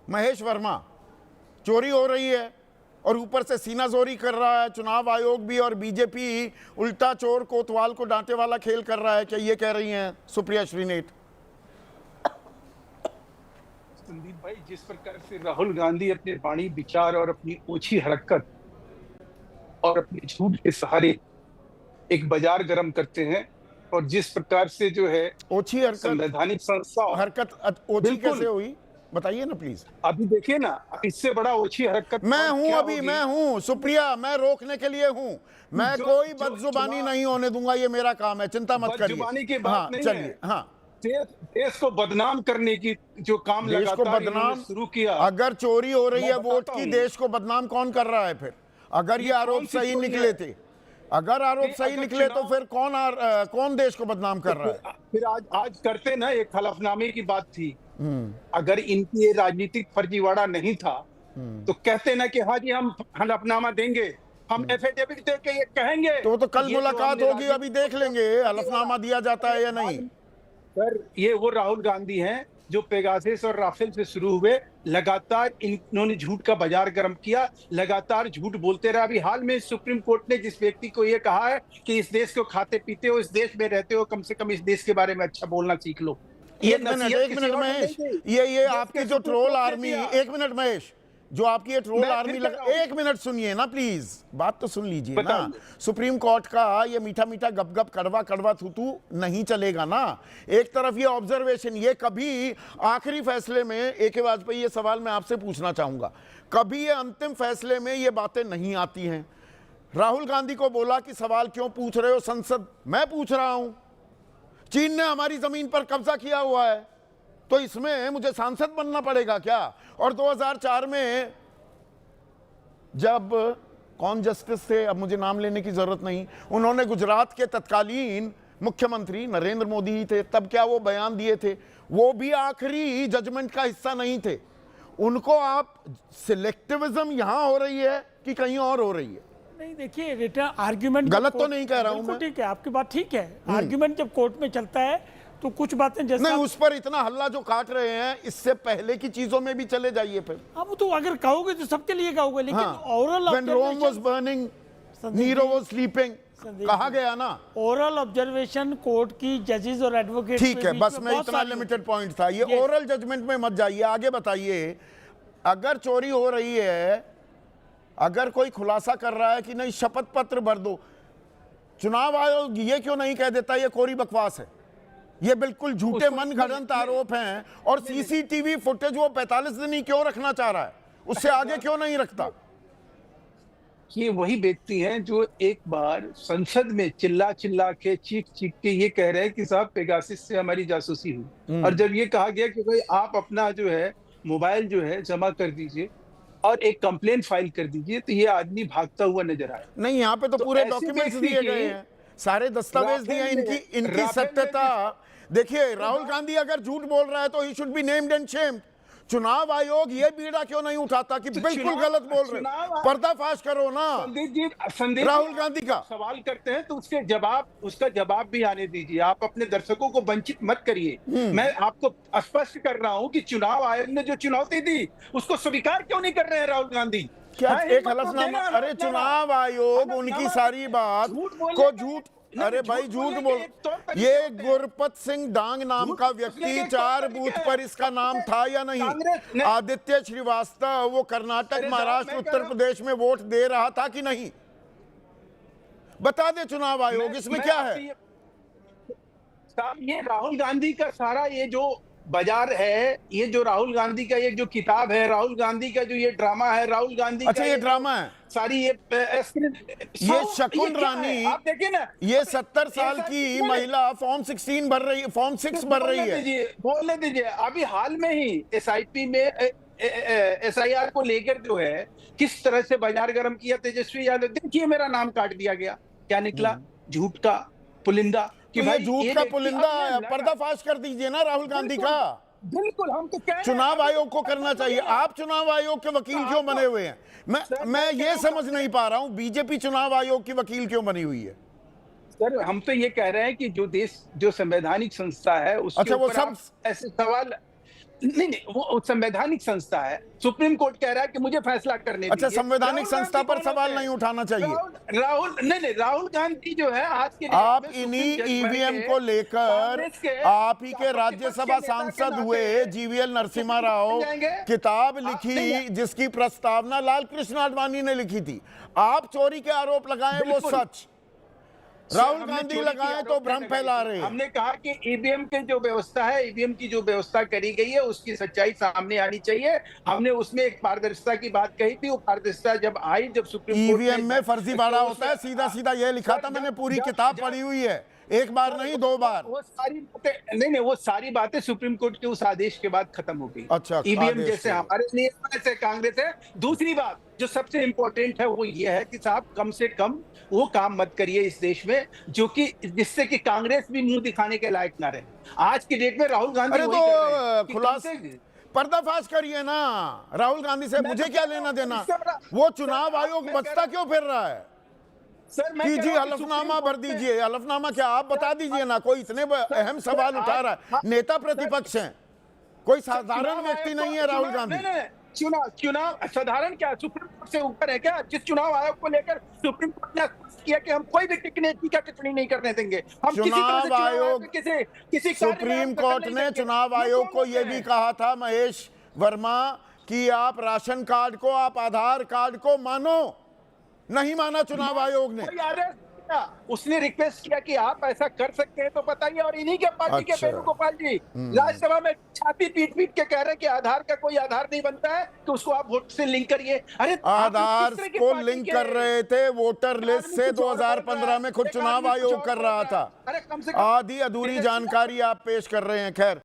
महेश वर्मा, चोरी हो रही है और ऊपर से सीनाजोरी कर रहा है चुनाव आयोग भी, और बीजेपी उल्टा चोर कोतवाल को डांटे वाला खेल कर रहा है। क्या ये कह रही हैं सुप्रिया श्रीनेत? संदीप भाई, जिस प्रकार से राहुल गांधी अपने वाणी विचार और अपनी ओछी हरकत और अपने झूठ के सहारे एक बाजार गर्म करते हैं, और जिस प्रकार से जो है ओछी हरकत, संवैधानिक संस्था ओछी कैसे हुई बताइए ना प्लीज। अभी देखिए ना, इससे बड़ा ओछी हरकत मैं हूं सुप्रिया, मैं रोकने के लिए हूं। मैं कोई बदजुबानी नहीं होने दूंगा, ये मेरा काम है, चिंता मत करिए। बदजुबानी की बात नहीं चलिए। है। हाँ, देश को बदनाम करने की जो काम देश को बदनाम शुरू किया। अगर चोरी हो रही है वोट की, देश को बदनाम कौन कर रहा है फिर? अगर ये आरोप सही निकले थे, अगर आरोप सही निकले तो फिर कौन देश को बदनाम कर रहा है? फिर आज करते ना, एक हलफनामे की बात थी। अगर इनकी ये राजनीतिक फर्जीवाड़ा नहीं था तो कहते ना कि हाँ जी हम हलफनामा देंगे, हम एफिडेविट दे के ये कहेंगे। तो कल मुलाकात होगी, अभी देख लेंगे हलफनामा दिया जाता है या नहीं। सर, ये वो राहुल गांधी हैं जो पेगासिस और राफेल से शुरू हुए, लगातार इन्होंने झूठ का बाजार गर्म किया, लगातार झूठ बोलते रहे। अभी हाल में सुप्रीम कोर्ट ने जिस व्यक्ति को ये कहा है कि इस देश को खाते पीते हो, इस देश में रहते हो, कम से कम इस देश के बारे में अच्छा बोलना सीख लो। एक मिनट महेश, ये आपकी जो ट्रोल आर्मी, एक मिनट महेश, जो आपकी ये ट्रोल आर्मी एक मिनट सुनिए ना प्लीज, बात तो सुन लीजिए ना। सुप्रीम कोर्ट का ये मीठा मीठा गप गप कड़वा कड़वा थूथू नहीं चलेगा ना। एक तरफ ये ऑब्जर्वेशन, ये कभी आखिरी फैसले में AK वाजपेयी, ये सवाल मैं आपसे पूछना चाहूंगा, कभी ये अंतिम फैसले में ये बातें नहीं आती हैं? राहुल गांधी को बोला कि सवाल क्यों पूछ रहे हो संसद, मैं पूछ रहा हूं। चीन ने हमारी जमीन पर कब्जा किया हुआ है, तो इसमें मुझे सांसद बनना पड़ेगा क्या? और 2004 में जब कौन जस्टिस थे, अब मुझे नाम लेने की जरूरत नहीं, उन्होंने गुजरात के तत्कालीन मुख्यमंत्री नरेंद्र मोदी ही थे, तब क्या वो बयान दिए थे, वो भी आखिरी जजमेंट का हिस्सा नहीं थे। उनको आप सिलेक्टिविज्म यहां हो रही है कि कहीं और हो रही है? नहीं, देखिए रिटर्न आर्ग्यूमेंट गलत तो नहीं कह रहा हूं मैं। ठीक है, आपकी बात ठीक है। आर्ग्यूमेंट जब कोर्ट में चलता है तो कुछ बातें जैसे नहीं, उस पर इतना हल्ला जो काट रहे हैं, इससे पहले की चीजों में भी चले जाइए फिर। अब तो अगर कहोगे तो सबके लिए कहोगे, लेकिन overall When Rome was burning, Nero was sleeping, कहा गया ना। ओरल ऑब्जर्वेशन कोर्ट की जजेस और एडवोकेट, ठीक है, बस मैं इतना लिमिटेड पॉइंट था। ये ओरल जजमेंट में मत जाइए, आगे बताइए। अगर चोरी हो रही है, अगर कोई खुलासा कर रहा है कि नहीं शपथ पत्र भर दो, चुनाव आयोग ये क्यों नहीं कह देता ये कोरी बकवास है, ये बिल्कुल झूठे मनगढ़ंत आरोप हैं, और CCTV फुटेज वो 45 दिन ही क्यों रखना चाह रहा है, उससे आगे क्यों नहीं रखता? ये वही व्यक्ति हैं जो एक बार संसद में चिल्ला चिल्ला के चीख चीख के ये कह रहे हैं कि साहब पेगासिस से हमारी जासूसी हुई, और जब ये कहा गया कि भाई आप अपना जो है मोबाइल जो है जमा कर दीजिए और एक कंप्लेंट फाइल कर दीजिए, तो ये आदमी भागता हुआ नजर आया। नहीं, यहाँ पे तो पूरे डॉक्यूमेंट्स दिए गए हैं, सारे दस्तावेज दिए हैं, इनकी सत्यता। देखिए, राहुल गांधी अगर झूठ बोल रहा है तो he should be named and shamed. चुनाव आयोग ये बीड़ा क्यों नहीं उठाता कि बिल्कुल गलत बोल रहे, पर्दाफाश करो ना। संदीप राहुल गांधी का सवाल करते हैं तो उसका जवाब भी आने दीजिए। आप अपने दर्शकों को वंचित मत करिए। मैं आपको स्पष्ट कर रहा हूं कि चुनाव आयोग ने जो चुनौती दी उसको स्वीकार क्यों नहीं कर रहे हैं राहुल गांधी? क्या एक हलफनामा? अरे चुनाव आयोग उनकी सारी बात को झूठ, अरे भाई झूठ बोल। ये गुरपत सिंह डांग नाम का व्यक्ति 4 बूथ पर इसका नाम था या नहीं? आदित्य श्रीवास्तव वो कर्नाटक, महाराष्ट्र, उत्तर प्रदेश में वोट दे रहा था कि नहीं? बता दे चुनाव आयोग, इसमें क्या है? ये राहुल गांधी का सारा ये जो बाजार है, ये जो राहुल गांधी का ये जो किताब है, राहुल गांधी का जो ये ड्रामा है, राहुल गांधी अच्छा ये ड्रामा है, सारी ये शकुन रानी, आप देखिए ना, ये 70 साल की महिला फॉर्म 16 भर रही है, फॉर्म 6 भर रही है। बोलने दीजिए। अभी हाल में ही SIP में SIR को लेकर जो है किस तरह से बाजार गर्म किया तेजस्वी यादव, देखिए मेरा नाम काट दिया गया, क्या निकला? झूठ का पुलिंदा। कि भाई झूठ का पुलिंदा है, पर्दाफाश कर दीजिए ना राहुल गांधी का। बिल्कुल, हम तो कह रहे हैं चुनाव आयोग को करना चाहिए। आप चुनाव आयोग के वकील क्यों बने हुए हैं? मैं ये समझ नहीं पा रहा हूं, बीजेपी चुनाव आयोग की वकील क्यों बनी हुई है? सर, हम तो ये कह रहे हैं कि जो देश, जो संवैधानिक संस्था है उसके अच्छा, वो सब ऐसे सवाल नहीं नहीं, वो संवैधानिक संस्था है। सुप्रीम कोर्ट कह रहा है कि मुझे फैसला करने अच्छा, दीजिए। संवैधानिक राहुल संस्था गांधी पर कौन सवाल होते हैं? नहीं उठाना चाहिए। राहुल गांधी जो है आज के डेट आप में इन्हीं सुप्रीम जज ईवीएम बन को के लेकर कांग्रेस के आप ही के प्रतिपक्ष राज्यसभा के नेता के सांसद नाते हुए जीवीएल नरसिम्हा राव बन जाएंगे। किताब नहीं, लिखी जिसकी प्रस्तावना लाल कृष्ण आडवाणी ने लिखी थी। आप चोरी के आरोप लगाएं वो बिल्कुल। सच, राहुल हमने गांधी चोरी की लगाएं आरोप तो नहीं भ्रम लगाई फैला थी। रहे हैं। हमने कहा कि ईवीएम की जो व्यवस्था है, ईवीएम की जो व्यवस्था करी गई है उसकी सच्चाई सामने आनी चाहिए। हमने उसमें एक पारदर्शिता की बात कही थी। वो पारदर्शिता जब आई, जब सुप्रीम कोर्ट ईवीएम में फर्जीवाड़ा तो होता है, सीधा सीधा ये लिखा था, मैंने पूरी जब- किताब जब- पढ़ी हुई है, एक बार नहीं 2 बार। वो सारी बातें नहीं, वो सारी बातें सुप्रीम कोर्ट के उस आदेश के बाद खत्म हो गई। अच्छा, ईवीएम आदेश जैसे के। हमारे लिए ऐसे कांग्रेस है। दूसरी बात जो सबसे इंपॉर्टेंट है वो ये है कि साहब कम से कम वो काम मत करिए इस देश में जो कि जिससे कि कांग्रेस भी मुंह दिखाने के लायक ना रहे। आज की डेट में राहुल गांधी अरे वही कर रहे हैं तो कि खुलास कम से- पर्दाफाश करिए ना राहुल गांधी से, मैं मुझे तो क्या कह रहा लेना हूं, देना। इससे बड़ा- वो सर, चुनाव आयोग मैं कह बचता रहा क्यों फिर रहा है? सर मैं कह कीजिए रहा हूं कि हलफनामा सुप्रीम भर कोर्ट में- दीजिए। हलफनामा क्या, आप बता दीजिए ना, कोई इतने अहम सवाल उठा रहा है, नेता प्रतिपक्ष हैं, कोई साधारण व्यक्ति नहीं है राहुल गांधी। चुनाव साधारण क्या, सुप्रीम कोर्ट से ऊपर है क्या? जिस चुनाव आयोग को लेकर सुप्रीम कोर्ट ने किया कि हम कोई भी टीका टिप्पणी नहीं करने देंगे, हम किसी तरह से चुनाव आयोग, किसी सुप्रीम कोर्ट ने चुनाव आयोग को यह भी कहा था महेश वर्मा कि आप राशन कार्ड को, आप आधार कार्ड को मानो, नहीं माना चुनाव आयोग ने। उसने रिक्वेस्ट किया कि आप ऐसा कर सकते हैं तो बताइए, और इन्हीं के पार्टी के अच्छा। वेणुगोपाल जी राज्यसभा में छाती पीट पीट के कह रहे हैं कि आधार का कोई आधार नहीं बनता है तो उसको आप वोट से लिंक करिए। अरे आधार को लिंक कर रहे थे वोटर लिस्ट से 2015 में खुद चुनाव आयोग कर रहा था। अरे कम से कम आधी अधूरी जानकारी आप पेश कर रहे हैं। खैर।